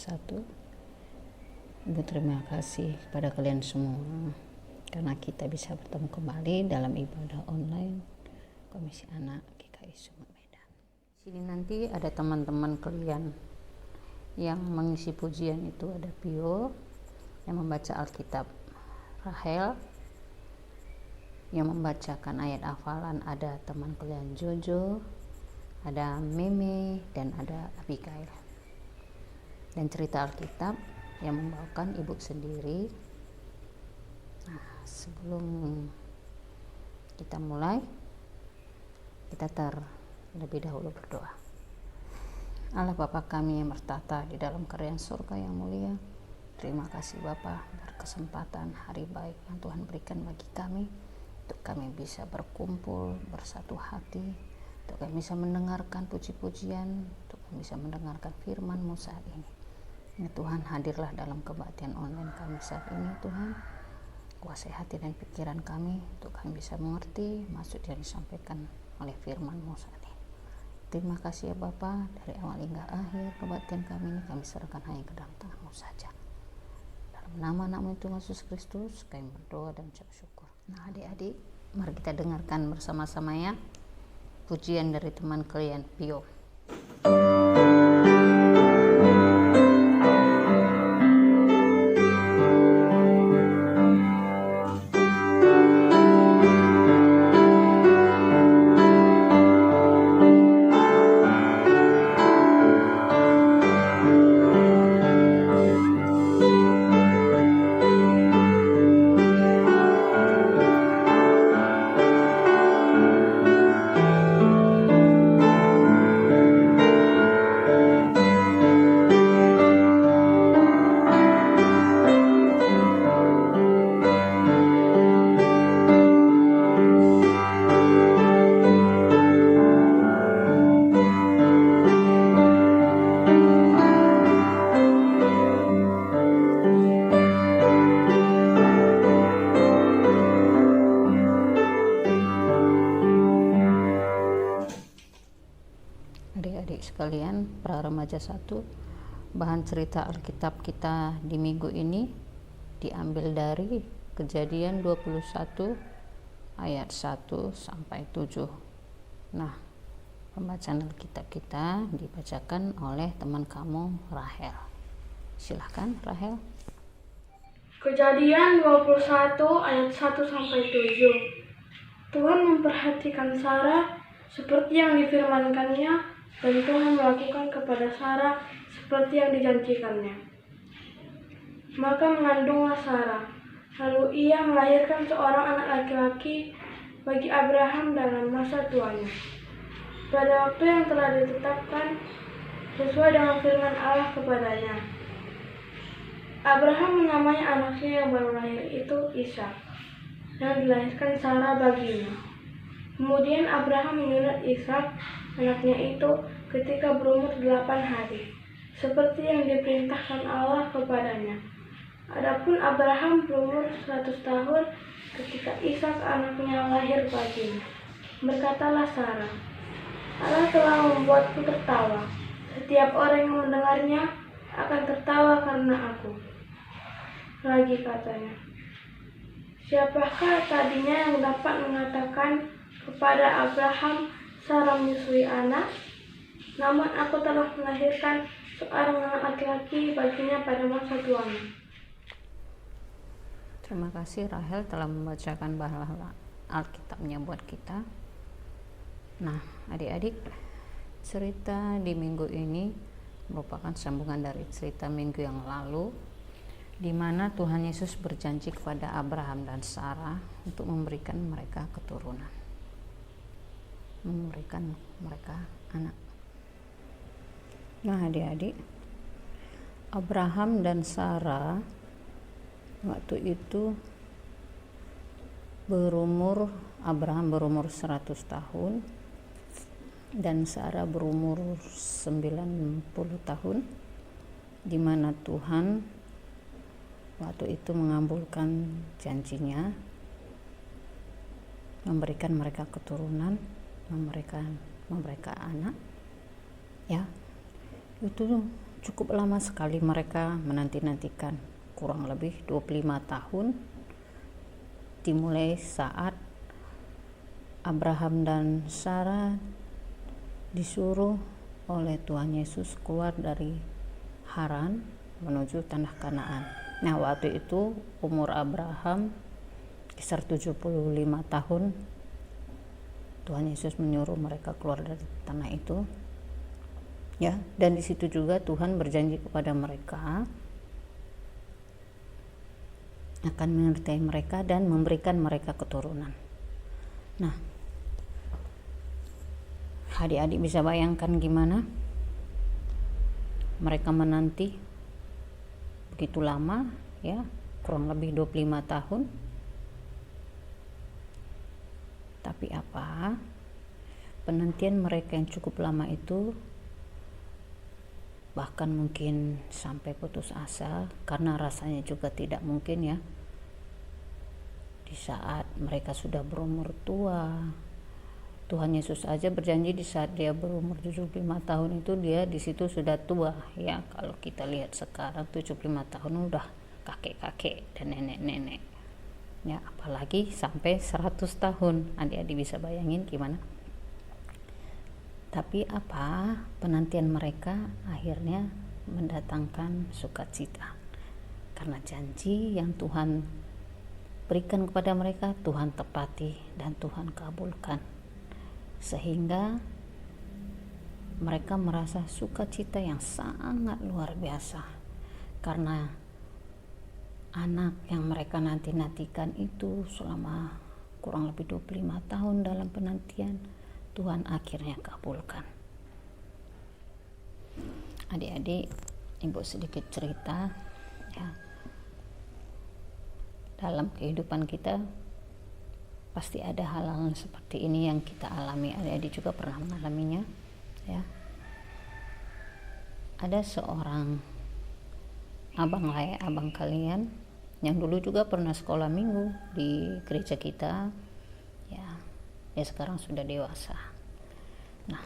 1. Ibu terima kasih kepada kalian semua karena kita bisa bertemu kembali dalam ibadah online Komisi Anak GKI Sumut Medan. Sini nanti ada teman-teman kalian yang mengisi pujian, itu ada Pio yang membaca Alkitab, Rahel yang membacakan ayat hafalan, ada teman kalian Jojo, ada Meme, dan ada Abigail. Dan cerita Alkitab yang membawakan ibu sendiri. Nah, sebelum kita mulai, kita terlebih dahulu berdoa. Allah Bapa kami yang bertata di dalam kerajaan surga yang mulia, terima kasih Bapa berkesempatan hari baik yang Tuhan berikan bagi kami, untuk kami bisa berkumpul bersatu hati, untuk kami bisa mendengarkan puji-pujian, untuk kami bisa mendengarkan firman-Mu saat ini. Ya Tuhan, hadirlah dalam kebaktian online kami saat ini Tuhan. Kuasai hati dan pikiran kami untuk kami bisa mengerti maksud yang disampaikan oleh firman-Mu saat ini. Terima kasih ya Bapa, dari awal hingga akhir kebaktian kami ini kami serahkan hanya ke dalam tangan-Mu saja. Dalam nama Anak-Mu Tuhan Yesus Kristus kami berdoa dan ucap syukur. Nah adik-adik, mari kita dengarkan bersama-sama ya pujian dari teman kalian Pio. Adik-adik sekalian, para remaja 1, bahan cerita Alkitab kita di minggu ini diambil dari Kejadian 21 ayat 1 sampai 7. Nah, pembacaan Alkitab kita dibacakan oleh teman kamu Rahel. Silahkan Rahel. Kejadian 21 ayat 1 sampai 7. Tuhan memperhatikan Sarah seperti yang difirmankannya, dan Tuhan melakukan kepada Sarah seperti yang dijanjikannya. Maka mengandunglah Sarah, lalu ia melahirkan seorang anak laki-laki bagi Abraham dalam masa tuanya, pada waktu yang telah ditetapkan sesuai dengan firman Allah kepadanya. Abraham menamai anaknya yang baru lahir itu Ishak, yang dilahirkan Sarah baginya. Kemudian Abraham menyunat Ishak, anaknya itu, ketika berumur 8 hari, seperti yang diperintahkan Allah kepadanya. Adapun Abraham berumur 100 tahun ketika Ishak anaknya lahir baginya. Berkatalah Sarah, Allah telah membuatku tertawa. Setiap orang yang mendengarnya akan tertawa karena aku. Lagi katanya, siapakah tadinya yang dapat mengatakan kepada Abraham, Sarah menyusui anak? Namun aku telah melahirkan seorang anak laki-laki baginya pada masa tuanya. Terima kasih Rahel telah membacakan bahan Alkitabnya buat kita. Nah, adik-adik, cerita di minggu ini merupakan sambungan dari cerita minggu yang lalu, di mana Tuhan Yesus berjanji kepada Abraham dan Sarah untuk memberikan mereka keturunan, memberikan mereka anak. Nah adik-adik, Abraham dan Sarah waktu itu Abraham berumur 100 tahun dan Sarah berumur 90 tahun, di mana Tuhan waktu itu mengabulkan janjinya memberikan mereka keturunan, memberikan anak. Ya, itu cukup lama sekali mereka menanti-nantikan, kurang lebih 25 tahun, dimulai saat Abraham dan Sarah disuruh oleh Tuhan Yesus keluar dari Haran menuju tanah Kanaan. Nah, waktu itu umur Abraham kisar 75 tahun. Tuhan Yesus menyuruh mereka keluar dari tanah itu. Ya, dan di situ juga Tuhan berjanji kepada mereka akan menyertai mereka dan memberikan mereka keturunan. Nah, adik-adik bisa bayangkan gimana mereka menanti begitu lama, ya, kurang lebih 25 tahun. Tapi apa? Penantian mereka yang cukup lama itu bahkan mungkin sampai putus asa, karena rasanya juga tidak mungkin ya, di saat mereka sudah berumur tua. Tuhan Yesus aja berjanji di saat dia berumur 75 tahun itu dia di situ sudah tua ya. Kalau kita lihat sekarang 75 tahun udah kakek-kakek dan nenek-nenek ya, apalagi sampai 100 tahun. Adik-adik bisa bayangin gimana. Tapi apa, penantian mereka akhirnya mendatangkan sukacita, karena janji yang Tuhan berikan kepada mereka Tuhan tepati dan Tuhan kabulkan, sehingga mereka merasa sukacita yang sangat luar biasa, karena anak yang mereka nanti-nantikan itu selama kurang lebih 25 tahun dalam penantian, Tuhan akhirnya kabulkan. Adik-adik, ibu sedikit cerita ya. Dalam kehidupan kita pasti ada hal-hal seperti ini yang kita alami. Adik-adik juga pernah mengalaminya ya. Ada seorang abang kalian yang dulu juga pernah sekolah minggu di gereja kita ya. Dia sekarang sudah dewasa. Nah,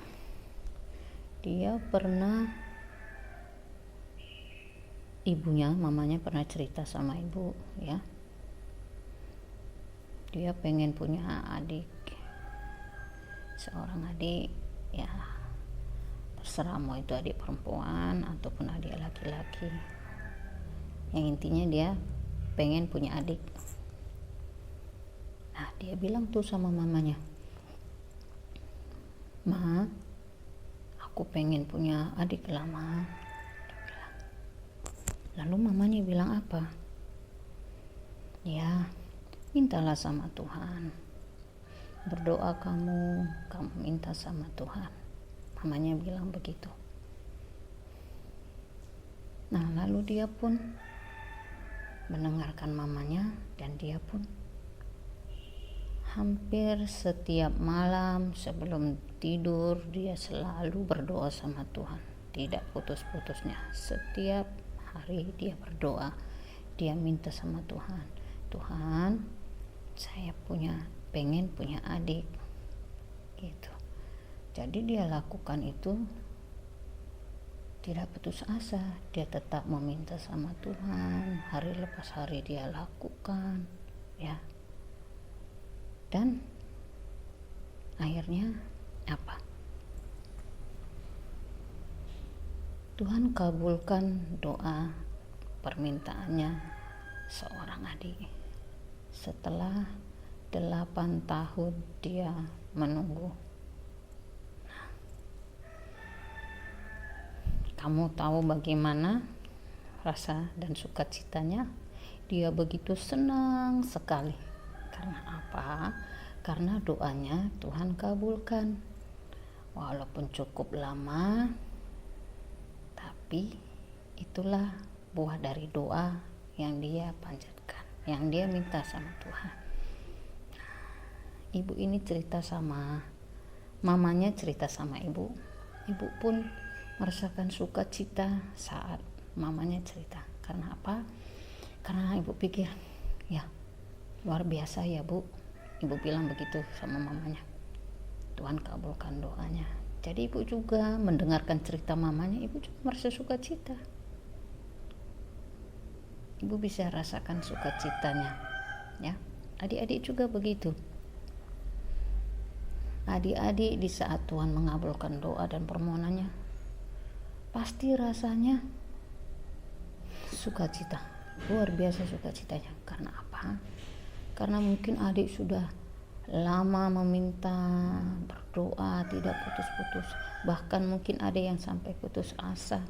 dia pernah, ibunya, mamanya pernah cerita sama ibu ya, dia pengen punya adik, seorang adik ya, terserah mau itu adik perempuan ataupun adik laki-laki, yang intinya dia pengen punya adik. Nah, dia bilang tuh sama mamanya, "Ma, aku pengen punya adik lah, Ma." Lalu mamanya bilang apa? "Ya, mintalah sama Tuhan. Berdoa kamu minta sama Tuhan." Mamanya bilang begitu. Nah, lalu dia pun mendengarkan mamanya, dan dia pun hampir setiap malam sebelum tidur dia selalu berdoa sama Tuhan, tidak putus-putusnya. Setiap hari dia berdoa, dia minta sama Tuhan, "Tuhan, saya pengen punya adik," gitu. Jadi dia lakukan itu tidak putus asa, dia tetap meminta sama Tuhan, hari lepas hari dia lakukan ya. Dan akhirnya apa? Tuhan kabulkan doa permintaannya seorang adik. Setelah 8 tahun dia menunggu. Nah, kamu tahu bagaimana rasa dan sukacitanya? Dia begitu senang sekali. Karena apa? Karena doanya Tuhan kabulkan. Walaupun cukup lama, tapi itulah buah dari doa yang dia panjatkan, yang dia minta sama Tuhan. Ibu ini cerita sama mamanya, cerita sama ibu. Ibu pun merasakan sukacita saat mamanya cerita. Karena apa? Karena ibu pikir, ya luar biasa ya Bu. Ibu bilang begitu sama mamanya. Tuhan kabulkan doanya. Jadi ibu juga mendengarkan cerita mamanya, ibu juga merasa sukacita. Ibu bisa rasakan sukacitanya, ya. Adik-adik juga begitu. Adik-adik di saat Tuhan mengabulkan doa dan permohonannya, pasti rasanya sukacita, luar biasa sukacitanya. Karena apa? Karena mungkin adik sudah lama meminta, berdoa tidak putus-putus, bahkan mungkin ada yang sampai putus asa.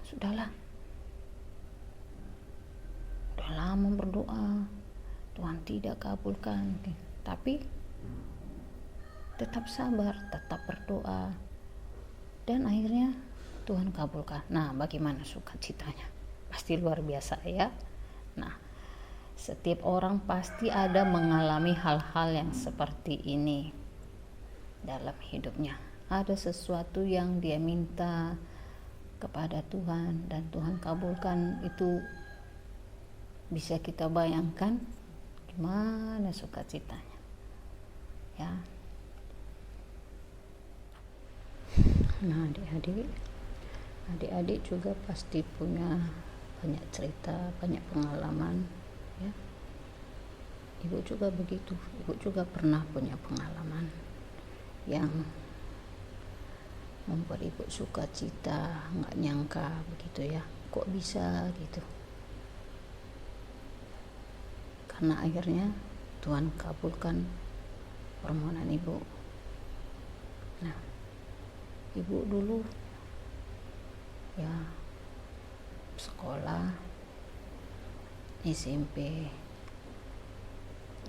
Sudahlah, udah lama berdoa, Tuhan tidak kabulkan, tapi tetap sabar, tetap berdoa, dan akhirnya Tuhan kabulkan. Nah, bagaimana sukacitanya? Pasti luar biasa, ya. Nah, setiap orang pasti ada mengalami hal-hal yang seperti ini dalam hidupnya. Ada sesuatu yang dia minta kepada Tuhan dan Tuhan kabulkan. Itu bisa kita bayangkan gimana sukacitanya, ya. Nah, adik-adik juga pasti punya banyak cerita, banyak pengalaman, ya. Ibu juga begitu. Ibu juga pernah punya pengalaman yang membuat ibu sukacita, nggak nyangka begitu, ya. Kok bisa gitu? Karena akhirnya Tuhan kabulkan permohonan ibu. Nah, ibu dulu ya sekolah SMP.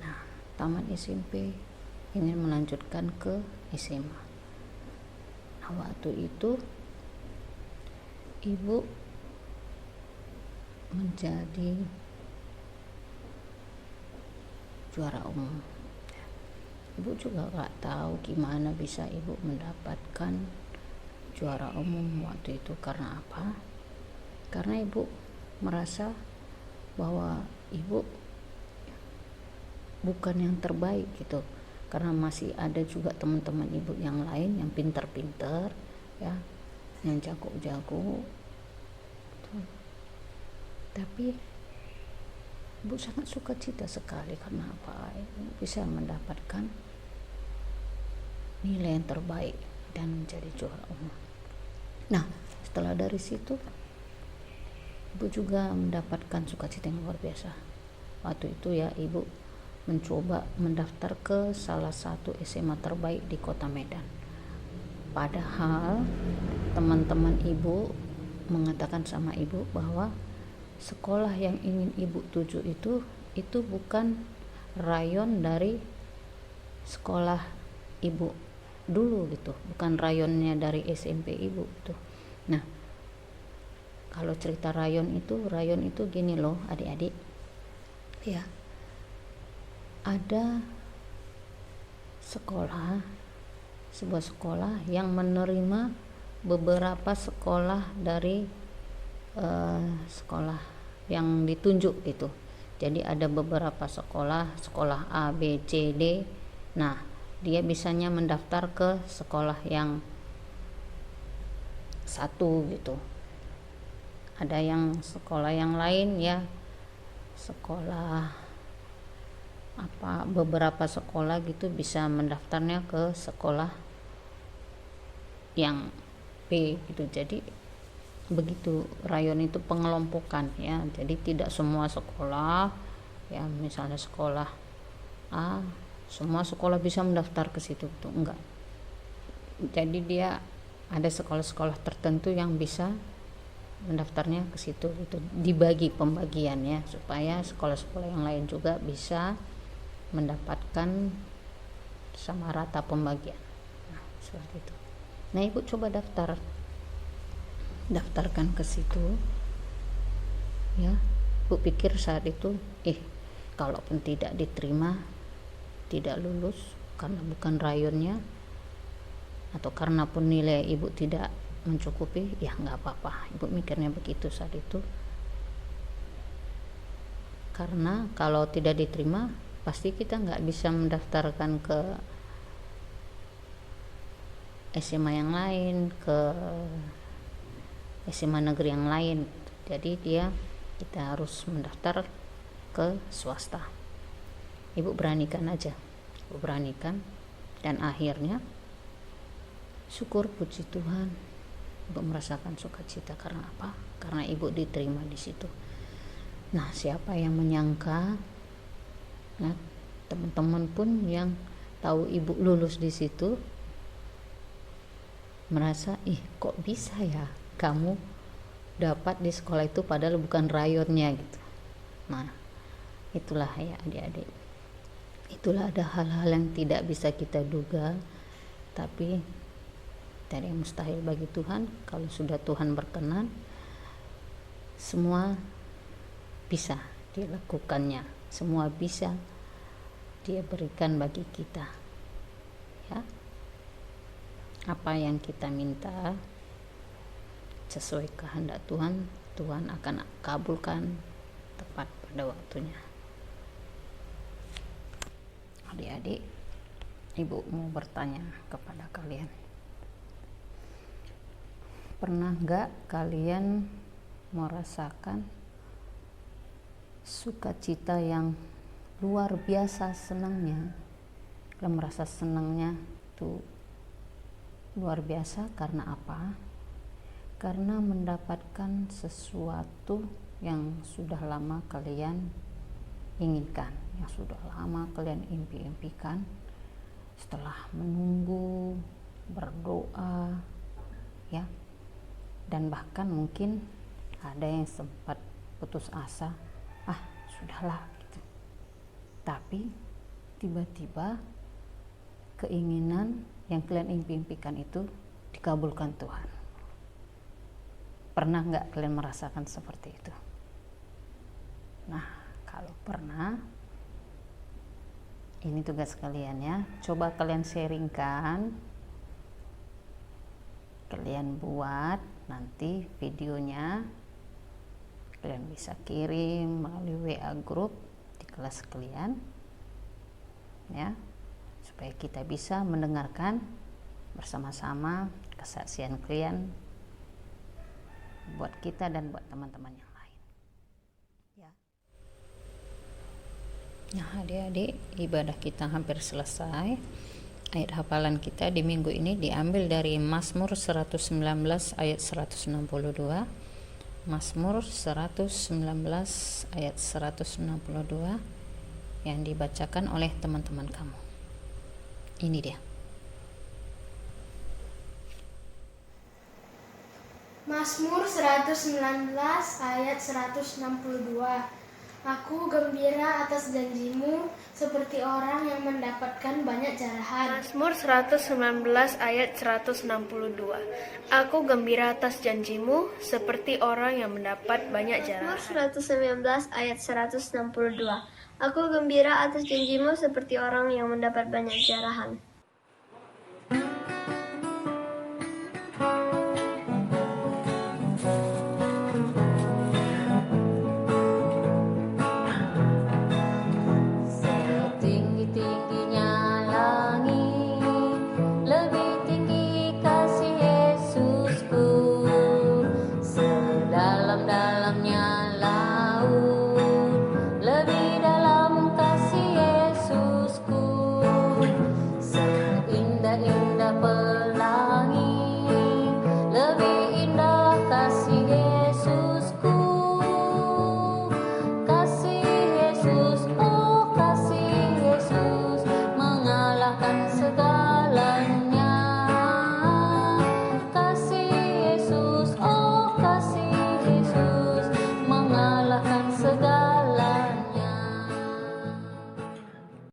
Nah, tamat SMP ingin melanjutkan ke SMA. Nah, waktu itu ibu menjadi juara umum. Ibu juga gak tahu gimana bisa ibu mendapatkan juara umum waktu itu. Karena apa? Karena ibu merasa bahwa ibu bukan yang terbaik gitu. Karena masih ada juga teman-teman ibu yang lain yang pintar-pintar, ya, yang jago-jago gitu. Tapi ibu sangat sukacita sekali. Karena apa? Ibu bisa mendapatkan nilai yang terbaik dan menjadi juara umum. Nah, setelah dari situ ibu juga mendapatkan sukacita yang luar biasa. Waktu itu ya ibu mencoba mendaftar ke salah satu SMA terbaik di kota Medan. Padahal teman-teman ibu mengatakan sama ibu bahwa sekolah yang ingin ibu tuju itu bukan rayon dari sekolah ibu dulu gitu, bukan rayonnya dari SMP ibu gitu. Nah, kalau cerita rayon itu gini loh adik-adik, ya, ada sebuah sekolah yang menerima beberapa sekolah dari sekolah yang ditunjuk gitu. Jadi ada beberapa sekolah A, B, C, D. Nah, dia bisanya mendaftar ke sekolah yang satu gitu. Ada yang sekolah yang lain, ya, sekolah apa, beberapa sekolah gitu bisa mendaftarnya ke sekolah yang B gitu. Jadi begitu rayon itu pengelompokan, ya. Jadi tidak semua sekolah, ya, misalnya sekolah A, semua sekolah bisa mendaftar ke situ tuh, enggak. Jadi dia ada sekolah-sekolah tertentu yang bisa mendaftarnya ke situ gitu. Dibagi pembagiannya supaya sekolah-sekolah yang lain juga bisa mendapatkan sama rata pembagian. Nah, seperti itu. Nah, ibu coba daftarkan ke situ, ya. Ibu pikir saat itu kalaupun tidak diterima, tidak lulus karena bukan rayonnya, atau karena pun nilai ibu tidak mencukupi, ya nggak apa-apa. Ibu mikirnya begitu saat itu. Karena kalau tidak diterima pasti kita nggak bisa mendaftarkan ke SMA yang lain, ke SMA negeri yang lain. Jadi kita harus mendaftar ke swasta. Ibu beranikan aja, ibu beranikan, dan akhirnya syukur puji Tuhan, ibu merasakan sukacita. Karena apa? Karena ibu diterima di situ. Nah, siapa yang menyangka, nah, teman-teman pun yang tahu ibu lulus di situ merasa, kok bisa ya kamu dapat di sekolah itu padahal bukan rayonnya gitu. Nah, itulah ya adik-adik, itulah ada hal-hal yang tidak bisa kita duga, tapi tidak ada yang mustahil bagi Tuhan. Kalau sudah Tuhan berkenan, semua bisa dilakukannya, semua bisa Dia berikan bagi kita, ya. Apa yang kita minta sesuai kehendak Tuhan, Tuhan akan kabulkan tepat pada waktunya. Adik-adik, ibu mau bertanya kepada kalian, pernah gak kalian merasakan sukacita yang luar biasa senangnya? Kalian merasa senangnya tuh luar biasa karena apa? Karena mendapatkan sesuatu yang sudah lama kalian inginkan, yang sudah lama kalian impi-impikan. Setelah menunggu, berdoa, ya, dan bahkan mungkin ada yang sempat putus asa, sudahlah gitu. Tapi tiba-tiba keinginan yang kalian impi-impikan itu dikabulkan Tuhan. Pernah nggak kalian merasakan seperti itu? Nah, kalau pernah, ini tugas kalian ya. Coba kalian sharingkan, kalian buat nanti videonya, kalian bisa kirim melalui WA group di kelas kalian, ya, supaya kita bisa mendengarkan bersama-sama kesaksian kalian buat kita dan buat teman-teman yang lain, ya. Nah, adik-adik, ibadah kita hampir selesai. Ayat hafalan kita di minggu ini diambil dari Mazmur 119 ayat 162. Mazmur 119 ayat 162 yang dibacakan oleh teman-teman kamu. Ini dia. Mazmur 119 ayat 162. Aku gembira atas janjimu seperti orang yang mendapatkan banyak jarahan. Mazmur 119 ayat 162. Aku gembira atas janjimu seperti orang yang mendapat banyak jarahan. Mazmur 119 ayat 162. Aku gembira atas janjimu seperti orang yang mendapat banyak jarahan. Indah-indah